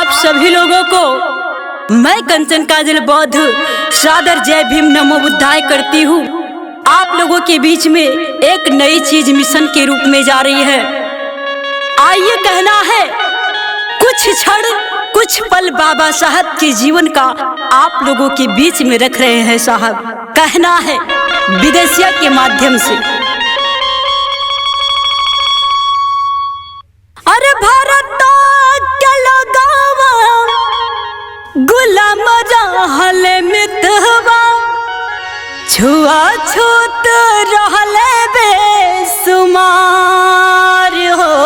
आप सभी लोगों को मैं कंचन काजल बौद्ध सादर जय भीम नमो बुद्धाय करती हूँ। आप लोगों के बीच में एक नई चीज मिशन के रूप में जा रही है। आइए कहना है कुछ क्षण कुछ पल बाबा साहब के जीवन का आप लोगों के बीच में रख रहे हैं साहब। कहना है विदेशिया के माध्यम से। अरे भारत के लगावा गुलाम रहल मितवा छुआ छूत रहल बेसुमार हो,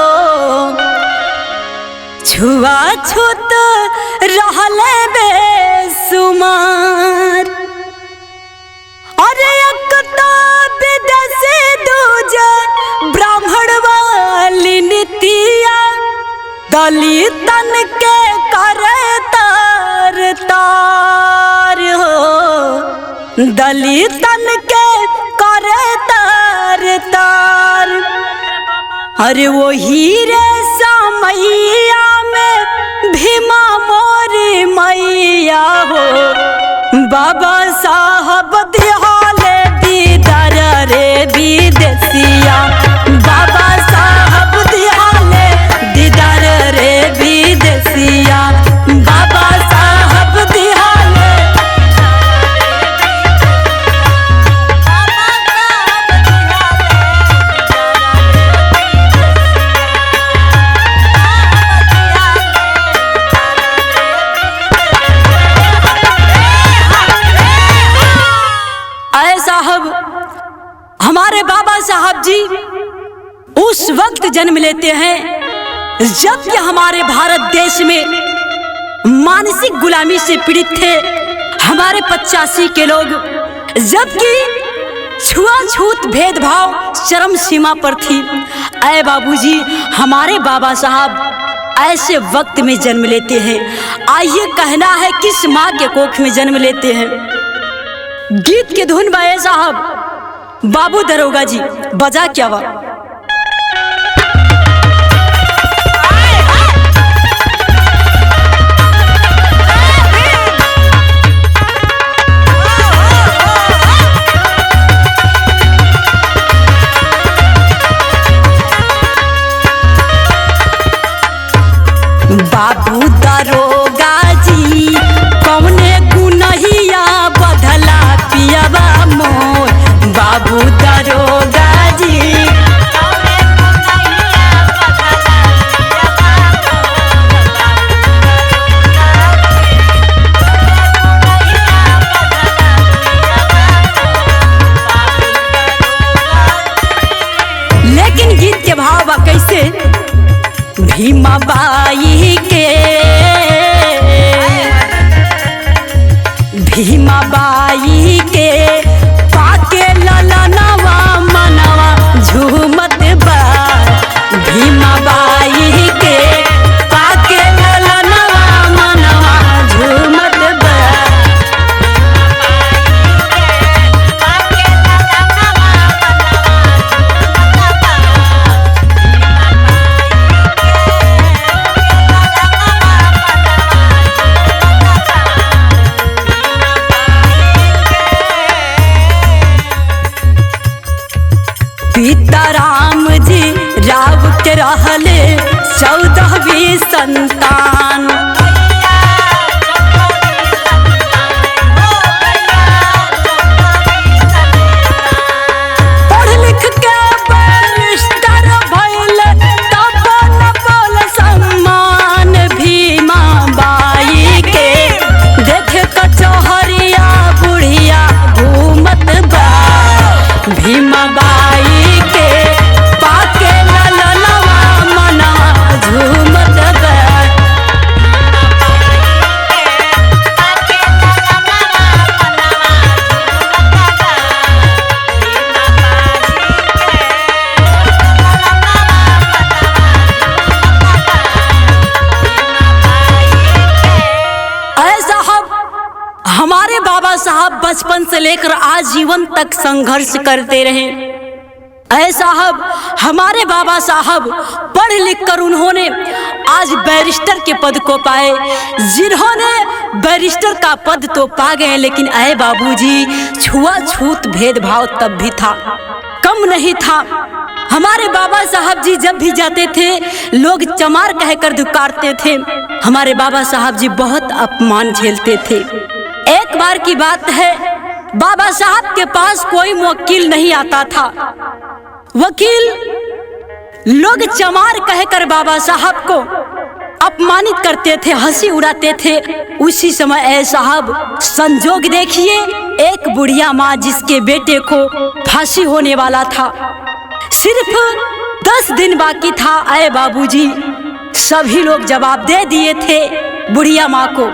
छुआ छूत रहल बेसुमार। अरे एक तो विदेशी दूजे ब्राह्मण वाली नीतिया दलितन के करे तार तार हो, दलितन के करे तार तार। अरे वो हीरे समैया में भीमा मोरी मैया हो, बाबा साहब दिहाले दीदार रे विदेशिया, बाबा साहब दिहाले दीदार रे विदेशिया, बाबा साहब दिहाले। हमारे बाबा साहब जी उस वक्त जन्म लेते हैं जबकि हमारे भारत देश में मानसिक गुलामी से पीड़ित थे हमारे 85 के लोग, जबकि छुआछूत भेदभाव चरम सीमा पर थी। ऐ बाबूजी, हमारे बाबा साहब ऐसे वक्त में जन्म लेते हैं। आइए कहना है किस माँ के कोख में जन्म लेते हैं। गीत के धुन बाए साहब बाबू दरोगा जी बजा क्या बा। बाबू दरोगा जी कौने गुनहिया बधला पियाबा मोर, बाबू दरोगा जी लेकिन गीत के भाव बा कैसे। भीमा बाई के, भीमा बाई के पाके ललनवा मनवा झूमत बा, भीमा बाई के पाके ललनवा मनवा झूमत बा। सीताराम जी राव के रहले 14वीं संतान। पढ़ लिख के बैरिस्टर भइल तब न बोल सम्मान भीमा बाई के, देखे कचहरिया बुढ़िया घूमत बा, भीमा बाई के पाके ललनवा मनवा झूमत बा। हमारे बाबा साहब बचपन से लेकर आजीवन तक संघर्ष करते रहे। ऐ साहब, हमारे बाबा साहब पढ़ लिख कर उन्होंने आज बैरिस्टर के पद को पाए। जिन्होंने बैरिस्टर का पद तो पा गए, लेकिन ऐ बाबूजी, छुआछूत भेदभाव तब भी था, कम नहीं था। हमारे बाबा साहब जी जब भी जाते थे, लोग चमार कहकर धुकारते थे। हमारे बाबा साहब जी बहुत अपमान झेलते थे। एक बार की बात है, बाबा साहब के पास कोई वकील नहीं आता था। वकील लोग चमार कहकर बाबा साहब को अपमानित करते थे, हंसी उड़ाते थे। उसी समय ऐ साहब, संजोग देखिए, एक बुढ़िया माँ जिसके बेटे को फांसी होने वाला था, सिर्फ 10 दिन बाकी था। ऐ बाबूजी, सभी लोग जवाब दे दिए थे बुढ़िया माँ को।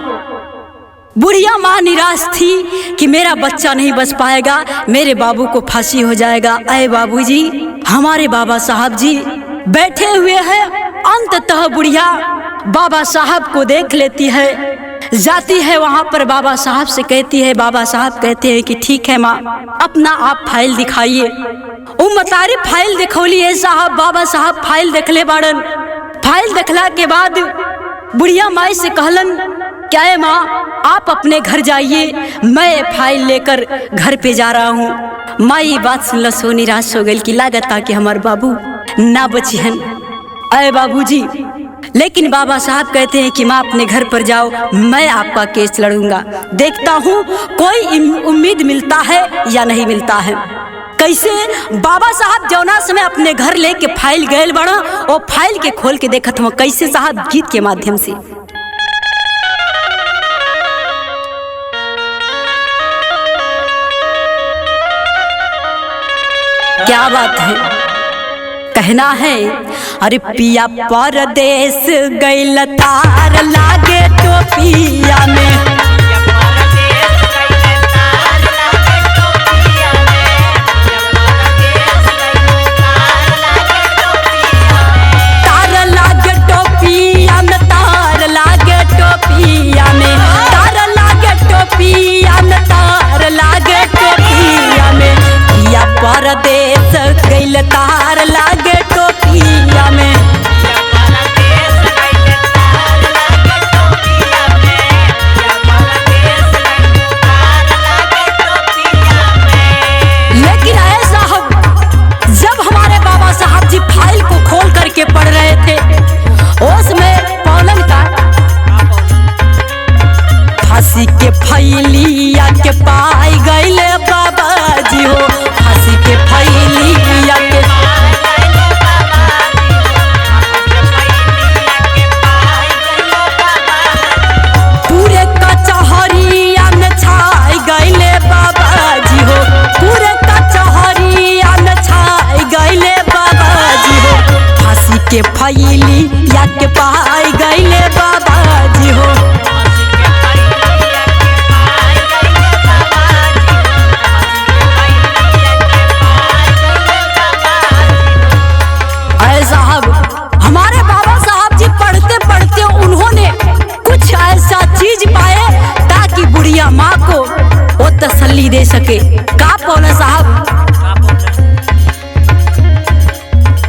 बुढ़िया माँ निराश थी कि मेरा बच्चा नहीं बच पाएगा, मेरे बाबू को फांसी हो जाएगा। ऐ बाबूजी, हमारे बाबा साहब जी बैठे हुए हैं। अंततः बुढ़िया बाबा साहब को देख लेती है, जाती है वहां पर बाबा साहब से कहती है। बाबा साहब कहते हैं कि ठीक है माँ, अपना आप फाइल दिखाइए। मतारी फाइल दिखौली है साहब। बाबा साहब फाइल देखले बाड़न। फाइल देखला के बाद बुढ़िया माई से कहलन, क्या है माँ, आप अपने घर जाइए, मैं फाइल लेकर घर पे जा रहा हूँ। माई बात सुनला सो निराश हो गई कि लागता कि हमारे बाबू ना बचिहन। अरे बाबूजी, लेकिन बाबा साहब कहते हैं कि माँ अपने घर पर जाओ, मैं आपका केस लड़ूंगा, देखता हूँ कोई उम्मीद मिलता है या नहीं मिलता है। कैसे बाबा साहब जौना समय अपने घर लेके फाइल गए बड़ा, और फाइल के खोल के देखत हुआ कैसे साहब, गीत के माध्यम से। क्या बात है, कहना है, अरे पिया परदेश गइल तार लागे टोपिया में। परदेश गइल तार लागे टोपिया में। लेकिन ऐसा हम जब हमारे बाबा साहब जी फाइल को खोल करके पढ़ रहे थे, उसमें पौलन का फांसी के फैलिया के पाई गइले बाबा जी हो। फांसी के फैलिया के पूरे कचहरिया में छाई गइले बाबा जी हो। पूरे कचहरिया में छाई गइले बाबा जी हो। फांसी के फैलिया के पाई गइले बाबा जी हो। साहब, हमारे बाबा साहब जी पढ़ते पढ़ते उन्होंने कुछ ऐसा चीज पाए ताकि बुढ़िया माँ को वो तसल्ली दे सके। का पौला साहब,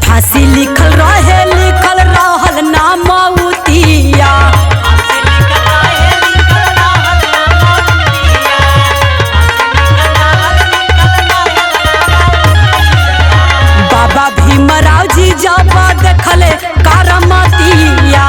फांसी लिखल रहल नाम मौतिया। बाबा भीमराव जी जब देखले करमतिया।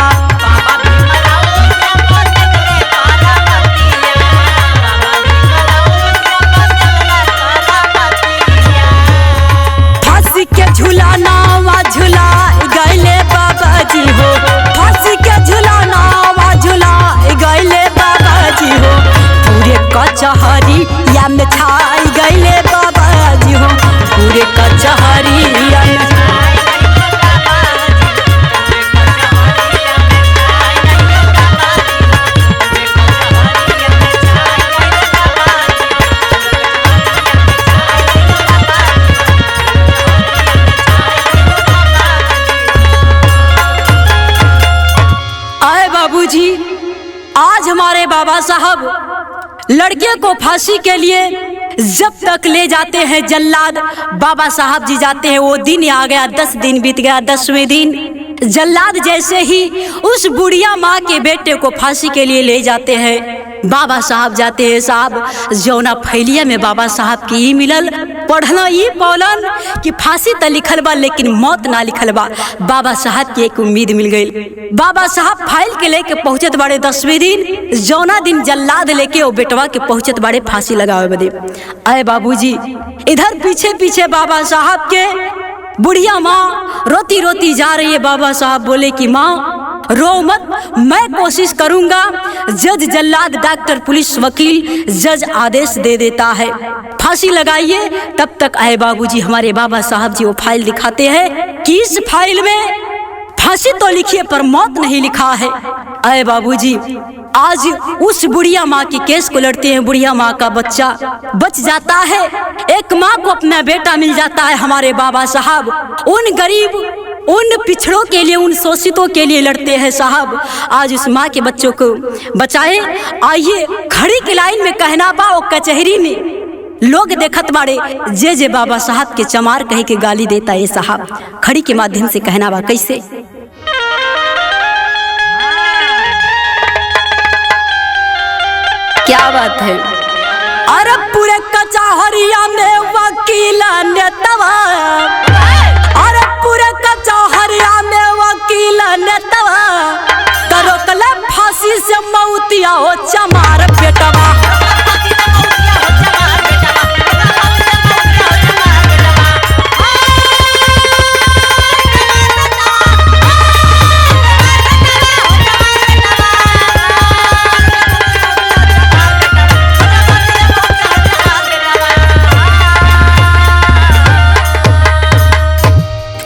फांसी के झूलानावा झूला गइले बाबा जी हो। फांसी के झूलानावा झूला गइले बाबा जी हो। पूरे कचहरिया में छाई गइले बाबा जी हो। पूरे कचहरिया में बाबूजी, आज हमारे बाबा साहब लड़के को फांसी के लिए जब तक ले जाते हैं जल्लाद बाबा साहब जी जाते हैं। वो दिन आ गया, 10 दिन बीत गया। 10वें दिन जल्लाद जैसे ही उस बुढ़िया माँ के बेटे को फांसी के लिए ले जाते हैं, बाबा साहब जाते हैं। साहब जौना फैलिया में बाबा साहब की मिलल, पढ़ना ये पौलन कि फांसी तो लिखल बा लेकिन मौत ना लिखल बा। बाबा साहब की एक उम्मीद मिल गई। बाबा साहब फाइल के लेके पहुंचत बाड़े 10वें दिन। जौना दिन जल्लाद लेके वो बेटवा के पहुंचत बाड़े फांसी लगावे बदे। आए बाबूजी, इधर पीछे पीछे बाबा साहब के बुढ़िया माँ रोती रोती जा रही है। बाबा साहब बोले कि माँ रो मत, मैं कोशिश करूंगा। जज, जल्लाद, डॉक्टर, पुलिस, वकील, जज आदेश दे देता है, फांसी लगाइए। तब तक आए बाबूजी, हमारे बाबा साहब जी वो फाइल दिखाते हैं कि इस फाइल में फांसी तो लिखिए पर मौत नहीं लिखा है। आए बाबूजी, आज उस बुढ़िया माँ की केस को लड़ते हैं। बुढ़िया माँ का बच्चा बच जाता है, एक माँ को अपना बेटा मिल जाता है। हमारे बाबा साहब उन गरीब, उन पिछड़ों के लिए, उन शोषितों के लिए लड़ते हैं। साहब आज उस माँ के बच्चों को बचाए। आइए, खड़ी की लाइन में कहना बा, वो कचहरी में लोग देखत बाड़े, जे बाबा साहब के चमार कहे के गाली देता है। साहब खड़ी के माध्यम से कहना बा, कैसे? क्या बात है? अरे पूरे कचहरिया में वकील नेतवा, अरे पूरे कचहरिया में वकील नेतवा, करो कले फांसी से मौतिया हो चमार बेटवा।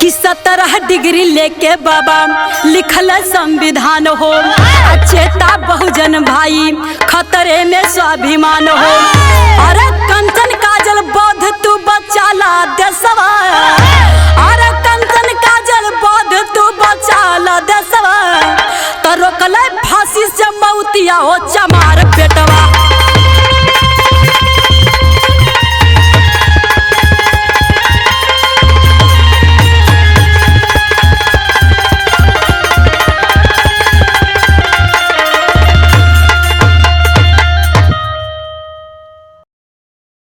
कि 17 डिग्री लेके बाबा लिखल संविधान हो, चेता बहुजन भाई खतरे में स्वाभिमान हो। अरे कंचन काजल बौद्ध तू बचाला देशवा, अरे कंचन काजल बौद्ध तू बचाला देशवा, तो रोकले फांसी से मौतिया हो चमार बेटवा।